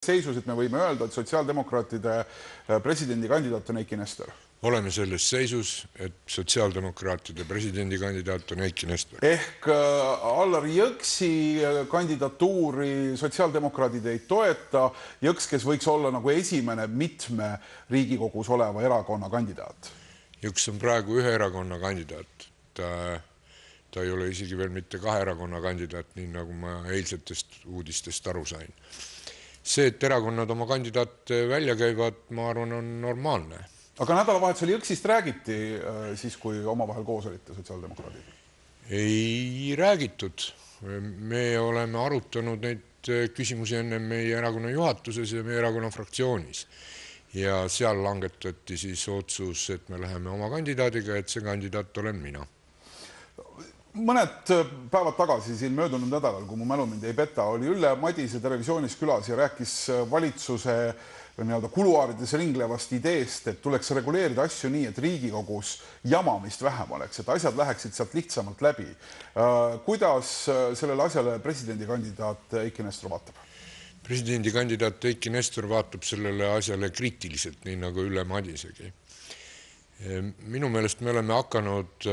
Seisus, et me võime öelda, et sotsiaaldemokraatide presidendikandidaat on Eiki Nestor. Oleme selles seisus, et sotsiaaldemokraatide presidendikandidaat on Eiki Nestor. Ehk Allar Jõksi kandidatuuri sotsiaaldemokraadid ei toeta. Jõks, kes võiks olla nagu esimene mitme Riigikogus oleva erakonna kandidaat. Jõks on praegu ühe erakonna kandidaat. Ta ei ole isegi veel mitte kahe erakonna kandidaat, nii nagu ma eilsetest uudistest aru sain. See, et erakonnad oma kandidaate välja käivad, ma arvan, on normaalne. Aga nädalavahetusel Jõksist räägiti siis, kui omavahel koos olite sotsiaaldemokraadid? Ei räägitud. Me oleme arutanud neid küsimusi enne meie erakonna juhatuses ja meie erakonna fraktsioonis. Ja seal langetati siis otsus, et me läheme oma kandidaadiga, et see kandidaat olen mina. Mõned päevad tagasi siin möödunud nädalal, kui mu mälu mind ei peta, oli Ülle Madise Televisioonis külas ja rääkis valitsuse kuluaarides ringlevast ideest, et tuleks reguleerida asju nii, et Riigikogus jamamist vähem oleks, et asjad läheksid sealt lihtsamalt läbi. Kuidas sellele asjale presidendikandidaat Eiki Nestor vaatab? Presidendikandidaat Eiki Nestor vaatab sellele asjale kriitiliselt, nii nagu Ülle Madisegi. Minu meelest me oleme hakanud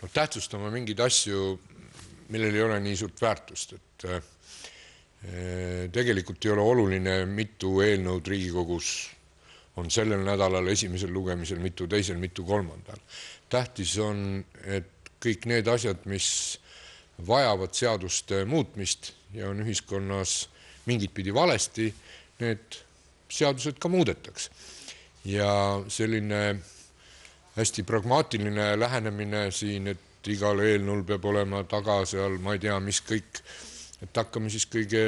tähtsustama mingeid asju, millel ei ole nii suurt väärtust, et tegelikult ei ole oluline, mitu eelnõud Riigikogus on sellel nädalal esimesel lugemisel, mitu teisel, mitu kolmandal. Tähtis on, et kõik need asjad, mis vajavad seaduste muutmist ja on ühiskonnas mingit pidi valesti, need seadused ka muudetaks. Ja selline hästi pragmaatiline lähenemine siin, et igal eelnõul peab olema taga seal, ma ei tea, mis kõik, et hakkame siis kõige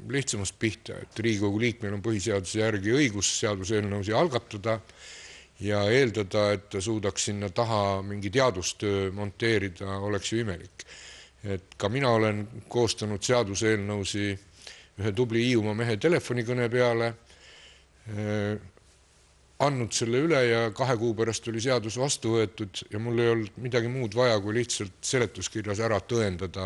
lihtsamast pihta, et Riigikogu liikmel on põhiseaduse järgi õigus seaduseelnõusi algatada ja eeldada, et ta suudaks sinna taha mingi teadustöö monteerida, oleks ju imelik. Et ka mina olen koostanud seaduseelnõusi ühe tubli Hiiumaa mehe telefonikõne peale, andnud selle üle ja 2 kuu pärast oli seadus vastu võetud ja mul ei olnud midagi muud vaja, kui lihtsalt seletuskirjas ära tõendada,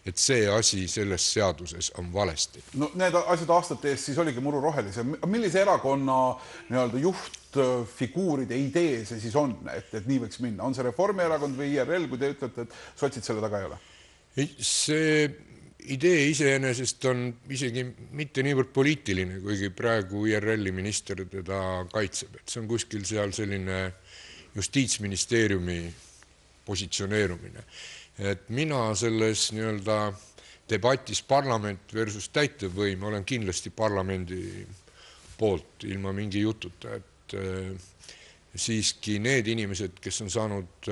et see asi selles seaduses on valesti. No need asjad aastate eest siis oligi muru rohelise. Millise erakonna juhtfiguuride idee see siis on, et nii võiks minna? On see Reformierakond või IRL, kui te ütlete, et sotsid selle taga ei ole? See idee iseenesest on isegi mitte niivõrd poliitiline, kuigi praegu IRL-i minister teda kaitseb. Et see on kuskil seal selline justiitsministeeriumi positsioneerumine. Et mina selles debatis parlament versus täitevvõim olen kindlasti parlamendi poolt ilma mingi jututa. Et siiski need inimesed, kes on saanud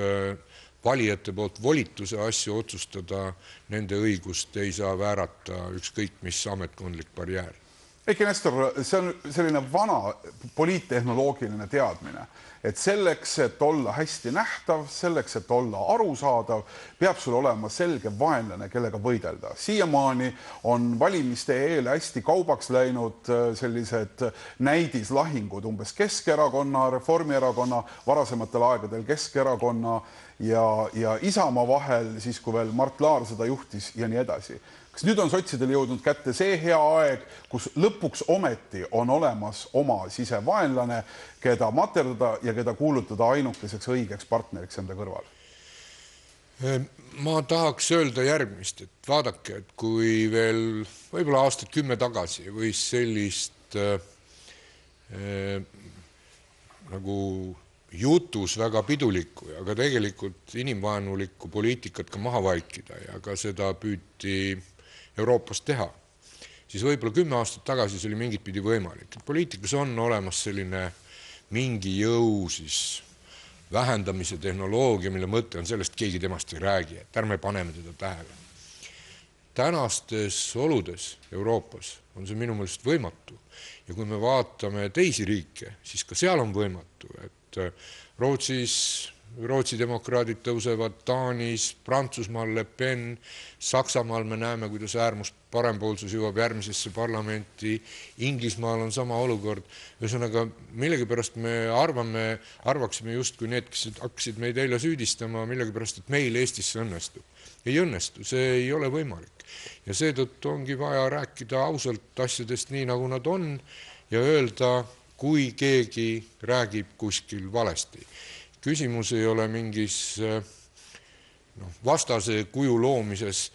valijate poolt volituse asju otsustada, nende õigust ei saa väärata ükskõik mis ametkondlik barjäär. Eiki Nestor, see on selline vana poliittehnoloogiline teadmine, et selleks, et olla hästi nähtav, selleks, et olla arusaadav, peab sul olema selge vaenlane, kellega võidelda. Siiamaani on valimiste eel hästi kaubaks läinud sellised näidislahingud umbes Keskerakonna, Reformierakonna, varasematel aegadel Keskerakonna ja Isamaa vahel, siis kui veel Mart Laar seda juhtis ja nii edasi. Kas nüüd on sotsidel jõudnud kätte see hea aeg, kus lõpuks ometi on olemas oma sisevaenlane, keda materdada ja keda kuulutada ainukeseks õigeks partneriks enda kõrval? Ma tahaks öelda järgmist, et vaadake, et kui veel võib-olla aastat 10 tagasi võis sellist nagu jutus väga pidulikku ja ka tegelikult inimvaenulikku poliitikat ka maha vaikida ja ka seda püüti Euroopas teha, siis võib-olla 10 aastat tagasi see oli mingit pidi võimalik. Poliitikas on olemas selline mingi jõu siis vähendamise tehnoloogia, mille mõte on sellest, keegi temast ei räägi, et ärme paneme teda tähele. Tänastes oludes Euroopas on see minu meelest võimatu ja kui me vaatame teisi riike, siis ka seal on võimatu, et Rootsis Rootsi demokraadid tõusevad, Taanis, Prantsusmaal Le Pen, Saksamaal me näeme, kuidas äärmust parempoolsus jõuab järgmisesse parlamenti, Inglismaal on sama olukord. Ühesõnaga, millegipärast me arvaksime justkui need, kes hakkasid meid eile süüdistama, millegipärast, et meil Eestisse õnnestub. Ei õnnestu, see ei ole võimalik. Ja seetõttu ongi vaja rääkida ausalt asjadest nii, nagu nad on ja öelda, kui keegi räägib kuskil valesti. Küsimus ei ole mingis vastase kuju loomises,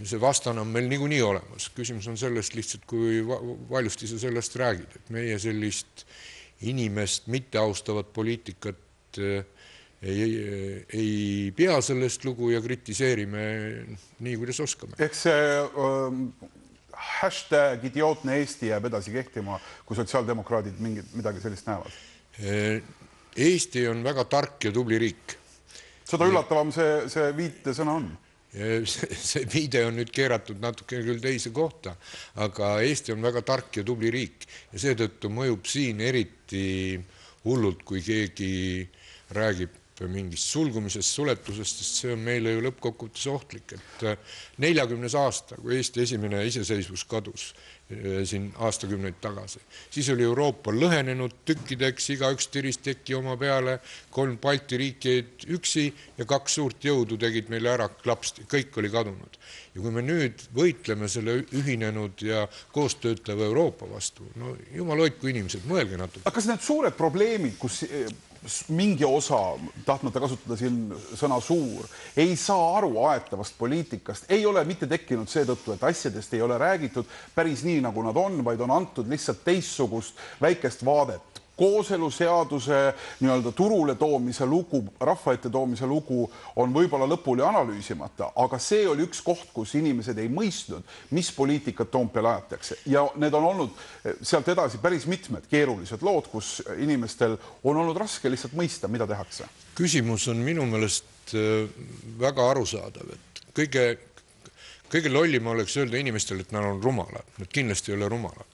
see vastane on meil niikuinii olemas. Küsimus on sellest lihtsalt, kui valjusti sa sellest räägid. Et meie sellist inimest mitteaustavat poliitikat ei pea sellest lugu ja kritiseerime nii, kuidas oskame. Ehk see hashtag idiootne Eesti jääb edasi kehtima, kui sotsiaaldemokraadid midagi sellist näevad? Eesti on väga tark ja tubli riik. Seda üllatavam see viitesõna on. See viide on nüüd keeratud natuke küll teise kohta, aga Eesti on väga tark ja tubli riik ja seetõttu mõjub siin eriti hullult, kui keegi räägib mingist sulgumisest, suletusest, sest see on meile ju lõppkokkuvõttes ohtlik. Et 40 aasta, kui Eesti esimene iseseisvus kadus siin aastakümneid tagasi, siis oli Euroopa lõhenenud tükkideks, igaüks tiris teki oma peale, 3 Balti riiki üksi ja 2 suurt jõudu tegid meile ära klapsti, kõik oli kadunud. Ja kui me nüüd võitleme selle ühinenud ja koostöötava Euroopa vastu, no jumal hoidku inimesed, mõelge natuke. Aga kas need suured probleemid, kus mingi osa, tahtmata kasutada siin sõna suur, ei saa aru aetavast poliitikast, ei ole mitte tekkinud seetõttu, et asjadest ei ole räägitud päris nii, nagu nad on, vaid on antud lihtsalt teissugust väikest vaadet. Kooseluseaduse nii-öelda turule toomise lugu, rahva ette toomise lugu on võib-olla lõpuni analüüsimata, aga see oli üks koht, kus inimesed ei mõistnud, mis poliitikat Toompeal ajatakse. Ja need on olnud sealt edasi päris mitmed keerulised lood, kus inimestel on olnud raske lihtsalt mõista, mida tehakse. Küsimus on minu meelest väga arusaadav, et kõige lollim oleks öelda inimestele, et nad on rumalad. Nad kindlasti ei ole rumalad.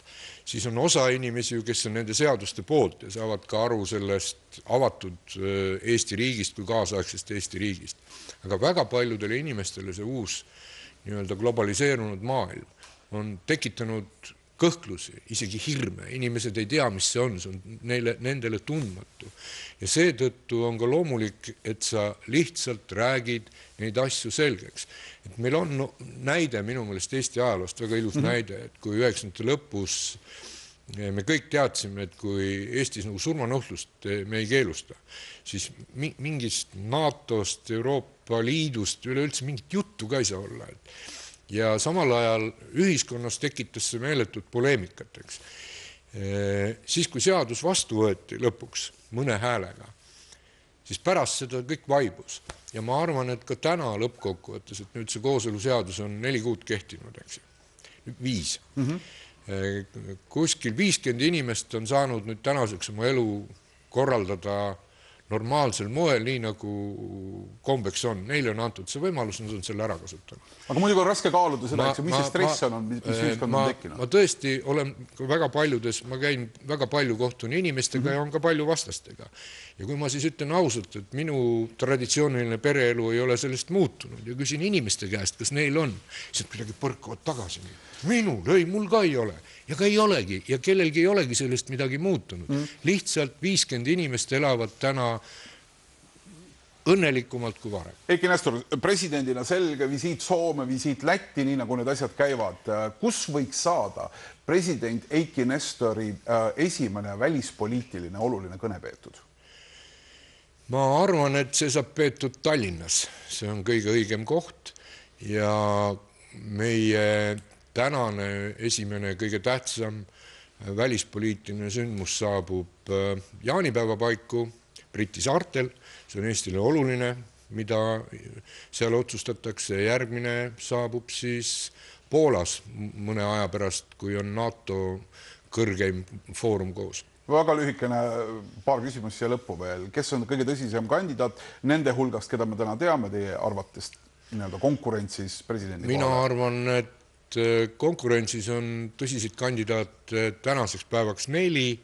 Siis on osa inimesi, kes on nende seaduste poolt ja saavad ka aru sellest avatud Eesti riigist kui kaasaegsest Eesti riigist. Aga väga paljudele inimestele see uus nii-öelda globaliseerunud maailm on tekitanud kõhklusi, isegi hirme. Inimesed ei tea, mis see on nendele tundmatu. Ja seetõttu on ka loomulik, et sa lihtsalt räägid neid asju selgeks. Et meil on näide minu meelest Eesti ajaloost, väga ilus näide, et kui 90. lõpus me kõik teadsime, et kui Eestis nagu surmanuhtlust me ei keelusta, siis mingist NATO-st, Euroopa Liidust üleüldse mingit juttu ka ei saa olla. Ja samal ajal ühiskonnas tekitas see meeletut poleemikateks. Siis kui seadus vastu võeti lõpuks mõne häälega, siis pärast seda kõik vaibus. Ja ma arvan, et ka täna lõppkokkuvõttes, et nüüd see kooseluseadus on 4 kuud kehtinud, eks ju, 5. Kuskil 50 inimest on saanud nüüd tänaseks oma elu korraldada normaalsel moel, nii nagu kombeks on. Neile on antud see võimalus, nad on selle ära kasutanud. Aga muidugi on raske kaaluda seda, mis see stress on, mis ühiskond on tekkinud. Ma tõesti olen väga paljudes, ma käin väga palju kohtun inimestega ja on ka palju vastastega. Ja kui ma siis ütlen ausalt, et minu traditsiooniline pereelu ei ole sellest muutunud ja küsin inimeste käest, kas neil on, siis kuidagi põrkuvad tagasi. Minul, mul ka ei ole. Ja ka ei olegi. Ja kellelgi ei olegi sellest midagi muutunud. Lihtsalt 50 inimest elavad täna õnnelikumalt kui varem. Eiki Nestor, presidendina selge visiit Soome, visiit Lätti, nii nagu need asjad käivad. Kus võiks saada president Eiki Nestori esimene välispoliitiline oluline kõne peetud? Ma arvan, et see saab peetud Tallinnas. See on kõige õigem koht ja meie tänane esimene kõige tähtsam välispoliitiline sündmus saabub jaanipäeva paiku Briti saartel. See on Eestile oluline, mida seal otsustatakse. Järgmine saabub siis Poolas mõne aja pärast, kui on NATO kõrgeim foorum koos. Väga lühikene paar küsimust siia lõppu veel. Kes on kõige tõsisem kandidaat nende hulgast, keda me täna teame teie arvates konkurentsis presidendi Mina arvan, et konkurentsis on tõsisid kandidaat tänaseks päevaks 4.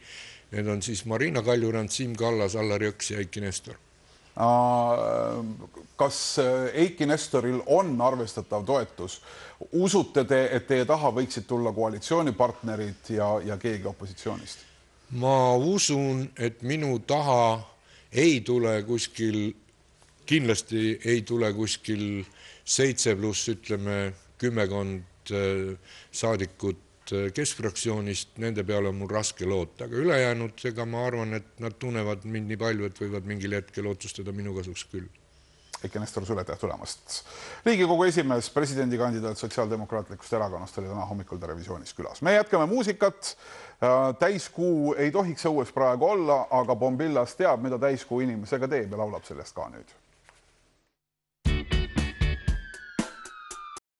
Need on siis Marina Kaljurand, Siim Kallas, Allar Jõks ja Eiki Nestor. Kas Eiki Nestoril on arvestatav toetus? Usute te, et teie taha võiksid tulla koalitsioonipartnerid ja keegi opositsioonist? Ma usun, et minu taha ei tule kuskil, kindlasti ei tule kuskil 7+, ütleme, 10 saadikut keskfraktsioonist, nende peale on mul raske loota, aga ülejäänud, ega ma arvan, et nad tunnevad mind nii palju, et võivad mingil hetkel otsustada minu kasuks küll. Eiki Nestor, sulle aitäh tulemast. Riigikogu esimees, presidendikandidaat Sotsiaaldemokraatlikust erakonnast oli täna hommikul Terevisioonis külas. Me jätkame muusikat. Täiskuu ei tohiks õues praegu olla, aga Bombillas teab, mida täiskuu inimesega teeb ja laulab sellest ka nüüd.